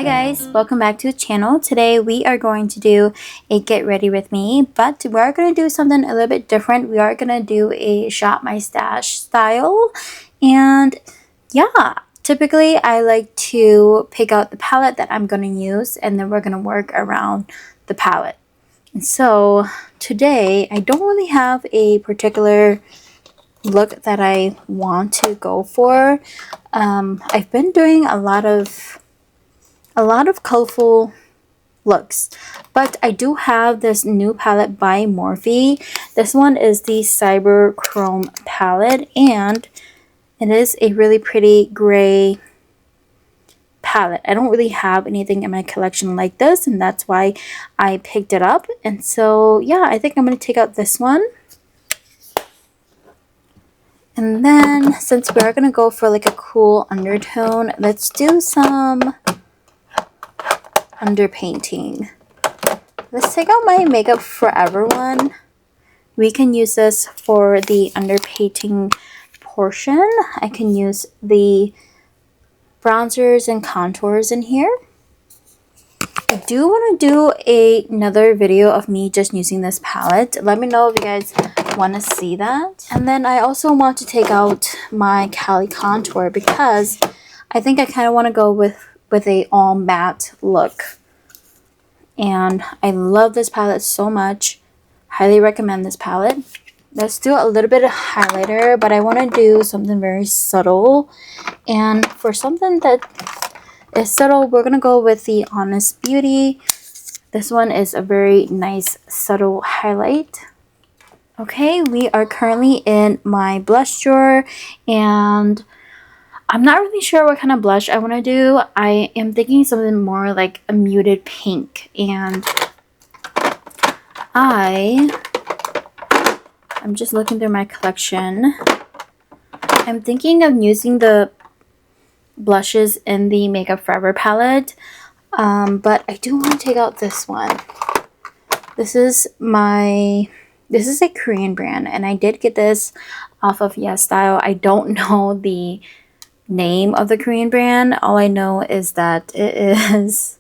Hi guys, welcome back to the channel. Today we are going to do a get ready with me, but we are going to do something a little bit different. We are going to do a shop my stash style, and yeah, typically I like to pick out the palette that I'm going to use, and then we're going to work around the palette. And so today I don't really have a particular look that I want to go for. I've been doing a lot of colorful looks, but I do have this new palette by Morphe. This one is the Cyber Chrome palette, and it is a really pretty gray palette. I don't really have anything in my collection like this, and that's why I picked it up. And so yeah, I think I'm going to take out this one. And then since we're going to go for like a cool undertone, let's do some underpainting. Let's take out my Makeup Forever one. We can use this for the underpainting portion. I can use the bronzers and contours in here. I do want to do another video of me just using this palette. Let me know if you guys want to see that. And then I also want to take out my Cali contour because I think I kind of want to go with a all matte look. And I love this palette so much. Highly recommend this palette. Let's do a little bit of highlighter, but I want to do something very subtle. And for something that is subtle, we're going to go with the Honest Beauty. This one is a very nice subtle highlight. Okay, we are currently in my blush drawer, and I'm not really sure what kind of blush I want to do. I am thinking something more like a muted pink, and I'm just looking through my collection. I'm thinking of using the blushes in the Makeup Forever palette, but I do want to take out this one. This is a Korean brand, and I did get this off of YesStyle. I don't know the name of the Korean brand. All I know is that it is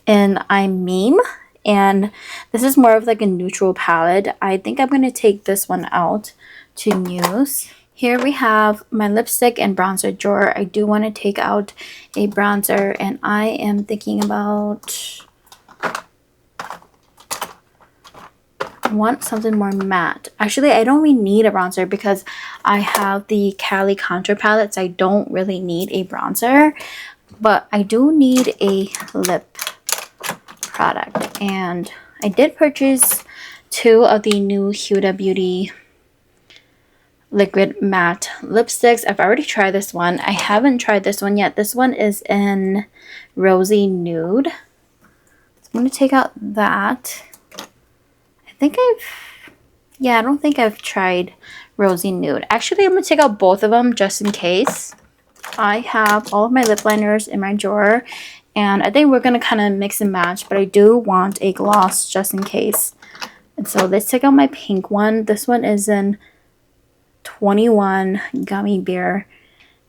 in I'm Meme, and this is more of like a neutral palette. I think I'm going to take this one out to use. Here we have my lipstick and bronzer drawer. I do want to take out a bronzer, and I am thinking about, I want something more matte. Actually, I don't really need a bronzer because I have the Cali contour palette, so I don't really need a bronzer. But I do need a lip product, and I did purchase 2 of the new Huda Beauty liquid matte lipsticks. I've already tried this one. I haven't tried this one yet. This one is in Rosy Nude. So I'm going to take out that. I don't think I've tried Rosy Nude. Actually, I'm going to take out both of them just in case. I have all of my lip liners in my drawer, and I think we're going to kind of mix and match, but I do want a gloss just in case. And so let's take out my pink one. This one is in 21 Gummy Bear.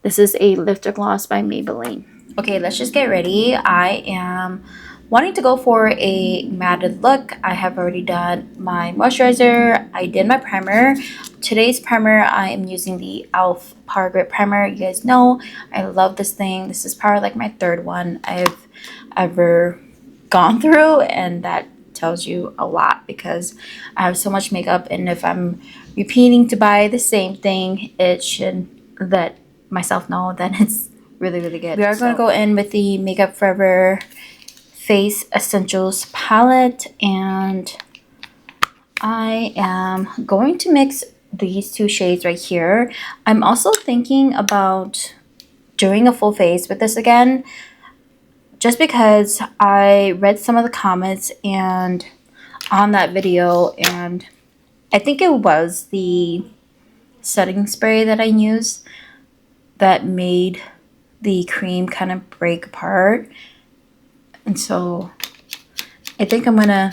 This is a lifter gloss by Maybelline. Okay, let's just get ready. I am wanting to go for a matted look. I have already done my moisturizer. I did my primer. Today's primer, I am using the e.l.f. Power Grip Primer. You guys know I love this thing. This is probably like my 3rd one I've ever gone through, and that tells you a lot because I have so much makeup, and if I'm repeating to buy the same thing, it should let myself know that it's really, really good. We are going to go in with the Makeup Forever Face Essentials palette, and I am going to mix these 2 shades right here. I'm also thinking about doing a full face with this again, just because I read some of the comments and on that video, and I think it was the setting spray that I used that made the cream kind of break apart. And so I think I'm gonna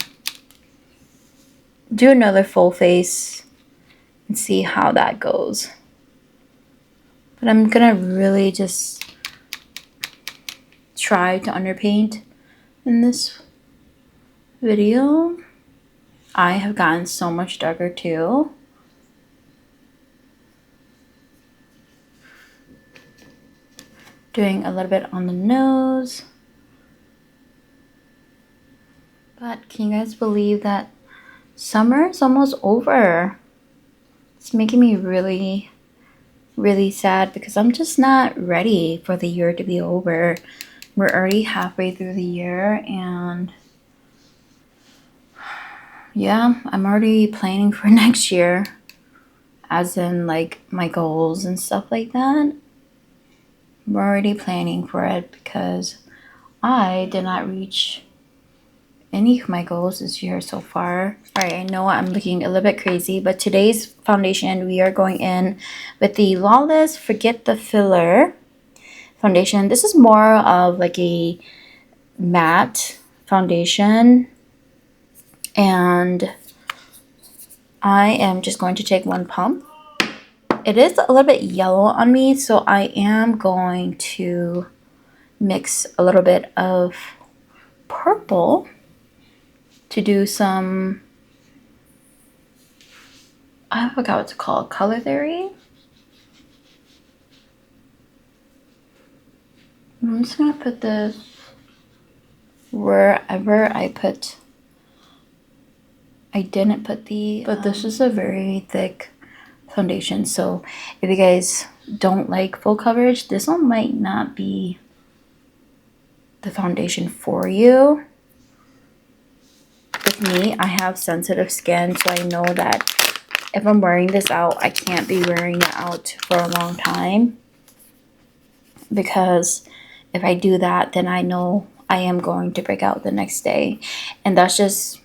do another full face and see how that goes. But I'm gonna really just try to underpaint in this video. I have gotten so much darker too. Doing a little bit on the nose. But can you guys believe that summer is almost over? It's making me really, really sad because I'm just not ready for the year to be over. We're already halfway through the year, and yeah, I'm already planning for next year, as in like my goals and stuff like that. I'm already planning for it because I did not reach any of my goals this year so far. Alright, I know I'm looking a little bit crazy, but today's foundation, we are going in with the Lawless Forget the Filler foundation. This is more of like a matte foundation, and I am just going to take one pump. It is a little bit yellow on me, so I am going to mix a little bit of purple to do some, I forgot what it's called, color theory. I'm just gonna put this wherever I didn't put the, but this is a very thick foundation, so if you guys don't like full coverage, this one might not be the foundation for you. With me, I have sensitive skin, so I know that if I'm wearing this out, I can't be wearing it out for a long time, because if I do that, then I know I am going to break out the next day, and that's just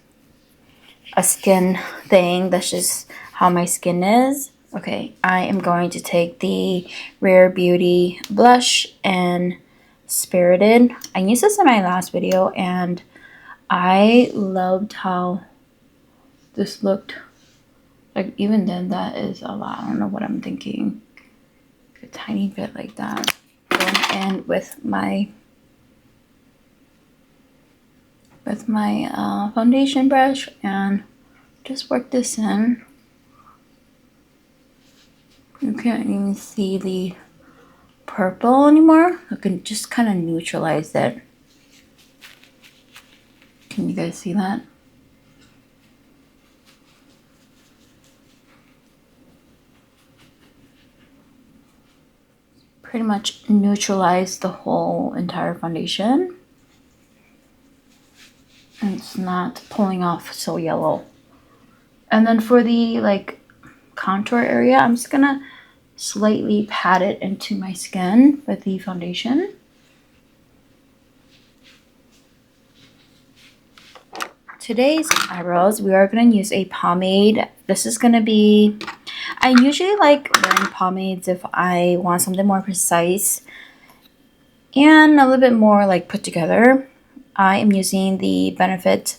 a skin thing. That's just how my skin is. Okay, I am going to take the Rare Beauty blush and Spirited. I used this in my last video, and I loved how this looked. Like, even then, that is a lot. I don't know what I'm thinking. A tiny bit like that. Going in with my foundation brush and just work this in. You can't even see the purple anymore. I can just kind of neutralize it. Can you guys see that? Pretty much neutralize the whole entire foundation. And it's not pulling off so yellow. And then for the like contour area, I'm just gonna slightly pat it into my skin with the foundation. Today's eyebrows, we are gonna use a pomade. This is gonna be, I usually like wearing pomades if I want something more precise and a little bit more like put together. I am using the Benefit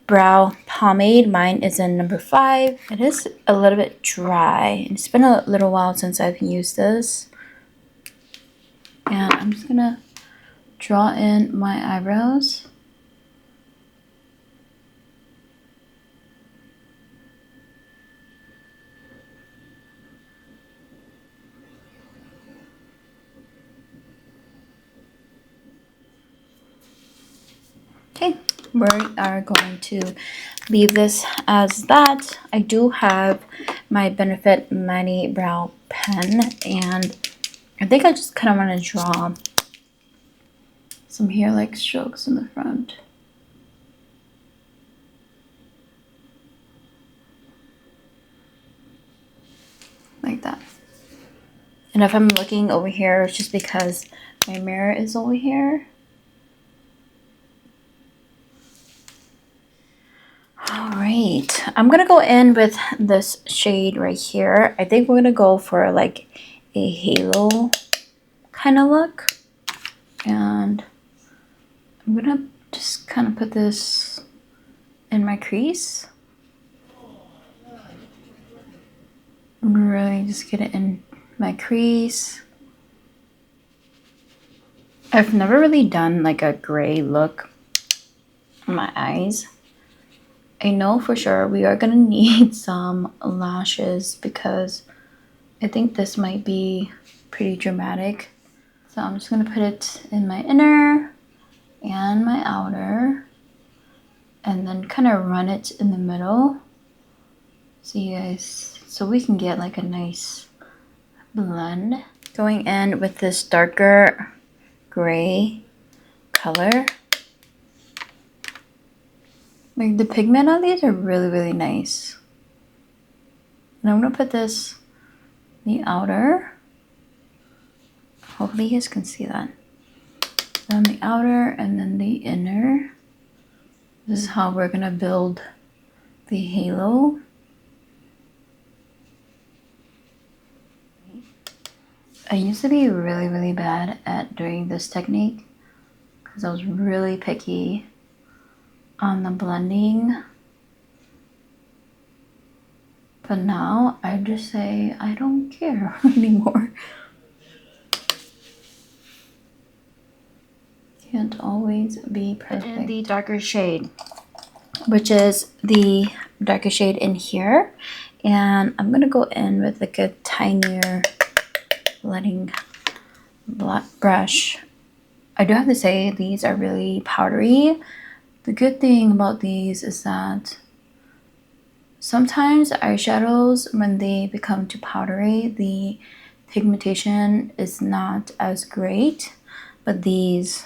brow pomade. Mine is in number 5. It is a little bit dry. It's been a little while since I've used this. And I'm just gonna draw in my eyebrows. Okay, we are going to leave this as that. I do have my Benefit Mani Brow pen, and I think I just kind of want to draw some hair-like strokes in the front. Like that. And if I'm looking over here, it's just because my mirror is over here. Alright, I'm gonna go in with this shade right here. I think we're gonna go for like a halo kind of look. And I'm gonna just kind of put this in my crease. Really just get it in my crease. I've never really done like a gray look on my eyes. I know for sure we are gonna need some lashes because I think this might be pretty dramatic. So I'm just gonna put it in my inner and my outer and then kind of run it in the middle. So you guys, so we can get like a nice blend. Going in with this darker gray color. Like the pigment on these are really, really nice. And I'm gonna put this in the outer. Hopefully you guys can see that. Then the outer and then the inner. This is how we're gonna build the halo. I used to be really, really bad at doing this technique because I was really picky on the blending. But now I just say I don't care anymore. Can't always be perfect. And the darker shade, which is the darker shade in here. And I'm gonna go in with like a tinier blending brush. I do have to say these are really powdery. The good thing about these is that sometimes eyeshadows, when they become too powdery, the pigmentation is not as great, but these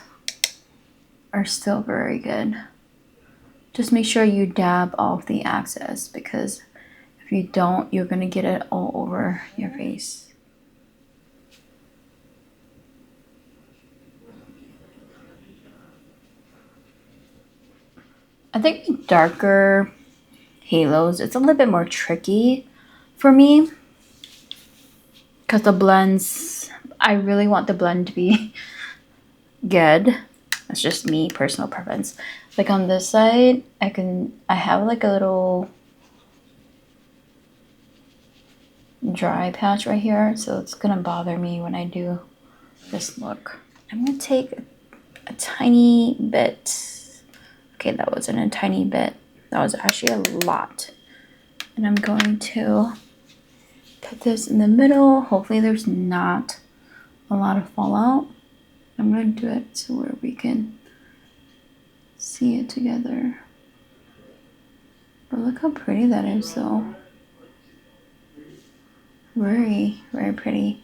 are still very good. Just make sure you dab off the excess because if you don't, you're gonna get it all over your face. I think darker halos, it's a little bit more tricky for me because the blends, I really want the blend to be good. That's just me, personal preference. Like on this side, I have like a little dry patch right here, so it's gonna bother me when I do this look. I'm gonna take a tiny bit. Okay, that wasn't a tiny bit. That was actually a lot. And I'm going to put this in the middle. Hopefully there's not a lot of fallout. I'm going to do it so where we can see it together. But look how pretty that is though. Very, very pretty.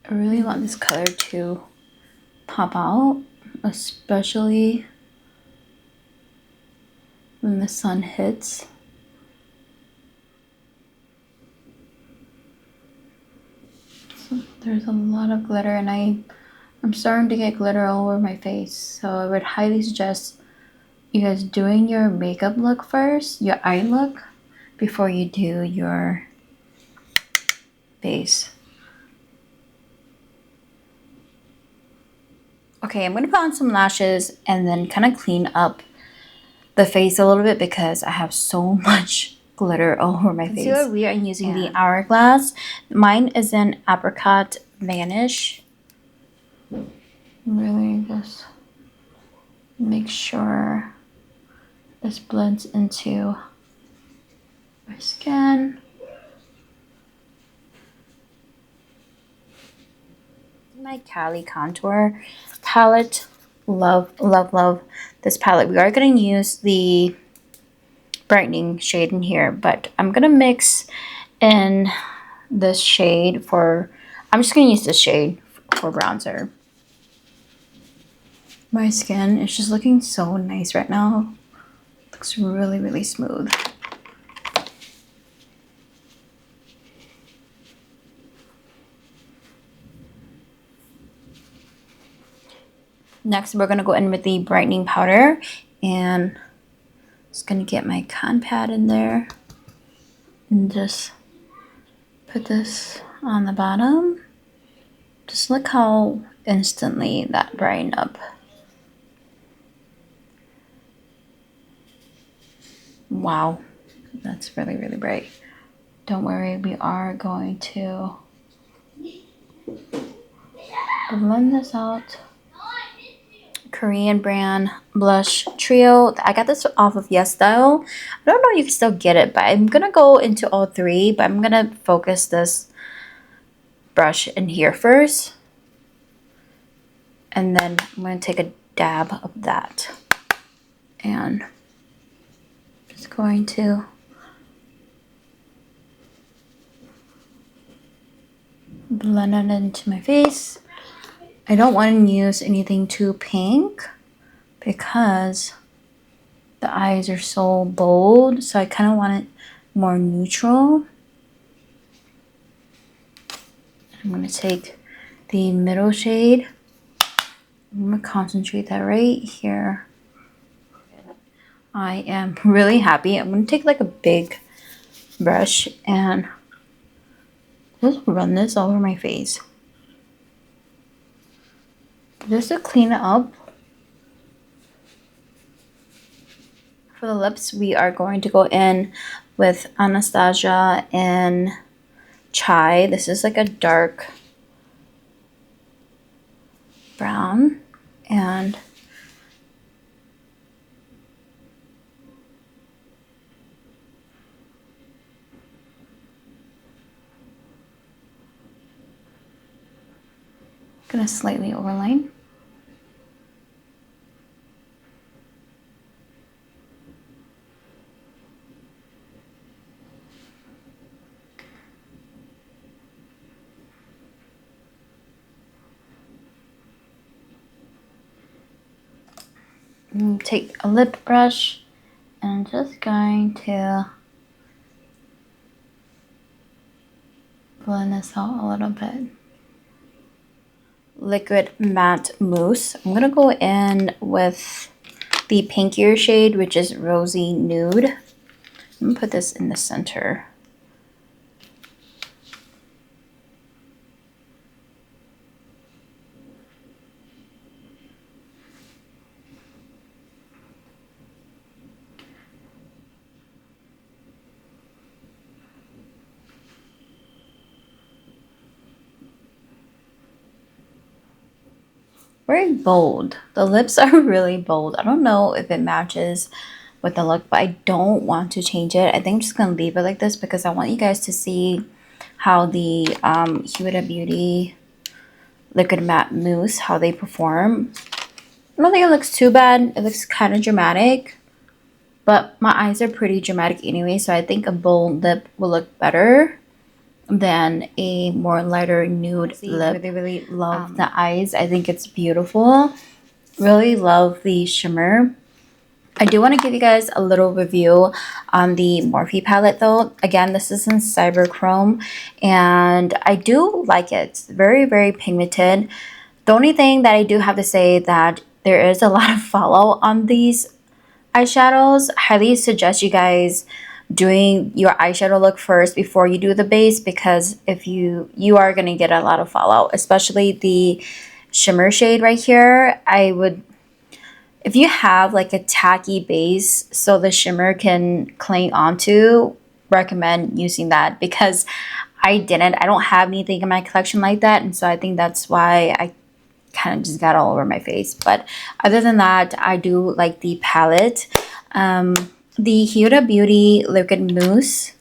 I really want this color to pop out, especially when the sun hits. So there's a lot of glitter and I'm starting to get glitter all over my face. So I would highly suggest you guys doing your makeup look first, your eye look, before you do your base. Okay, I'm gonna put on some lashes and then kind of clean up the face a little bit because I have so much glitter all over my face. Concealer, we are using the Hourglass. Mine is in Apricot Vanish. Really just make sure this blends into my skin. My Cali Contour palette. Love, love, love this palette. We are going to use the brightening shade in here, but I'm going to mix in this shade for, I'm just going to use this shade for bronzer. My skin is just looking so nice right now. Looks really, really smooth. Next, we're going to go in with the brightening powder and just going to get my con pad in there and just put this on the bottom. Just look how instantly that brightened up. Wow, that's really, really bright. Don't worry, we are going to blend this out. Korean brand blush trio. I got this off of Yes Style. I don't know if you can still get it, but I'm gonna go into all three, but I'm gonna focus this brush in here first, and then I'm gonna take a dab of that, and just going to blend it into my face. I don't want to use anything too pink because the eyes are so bold, so I kind of want it more neutral. I'm going to take the middle shade. I'm going to concentrate that right here. I am really happy. I'm going to take like a big brush and just run this all over my face, just to clean it up. For the lips, we are going to go in with Anastasia and Chai. This is like a dark brown, and I'm gonna slightly overline. Take a lip brush and just going to blend this out a little bit. Liquid matte mousse. I'm gonna go in with the pinkier shade, which is Rosy Nude. I'm gonna put this in the center. Very bold. The lips are really bold. I don't know if it matches with the look, but I don't want to change it. I think I'm just gonna leave it like this because I want you guys to see how the Huda Beauty Liquid Matte Mousse, how they perform. I don't think it looks too bad. It looks kind of dramatic, but my eyes are pretty dramatic anyway, so I think a bold lip will look better than a more lighter nude lip. Really, really love the eyes. I think it's beautiful. Really love the shimmer. I do want to give you guys a little review on the Morphe palette though. Again, this is in Cyber Chrome, and I do like it. It's very, very pigmented. The only thing that I do have to say that there is a lot of fallout on these eyeshadows. Highly suggest you guys doing your eyeshadow look first before you do the base, because if you are going to get a lot of fallout, especially the shimmer shade right here. I would, if you have like a tacky base so the shimmer can cling onto, recommend using that, because I don't have anything in my collection like that, and so I think that's why I kind of just got all over my face. But other than that, I do like the palette. The Huda Beauty Liquid Mousse.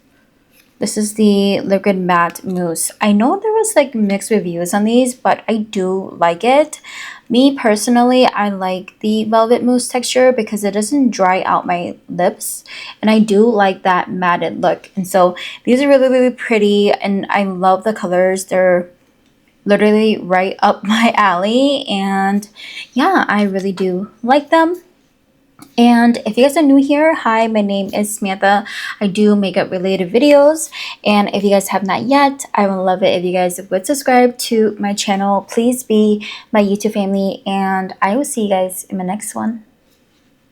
This is the Liquid Matte Mousse. I know there was like mixed reviews on these, but I do like it. Me personally, I like the velvet mousse texture because it doesn't dry out my lips, and I do like that matted look. And so these are really, really pretty, and I love the colors. They're literally right up my alley, and yeah, I really do like them. And if you guys are new here, hi, my name is Samantha. I do makeup related videos, and if you guys have not yet, I would love it if you guys would subscribe to my channel. Please be my YouTube family, and I will see you guys in my next one.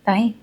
Bye.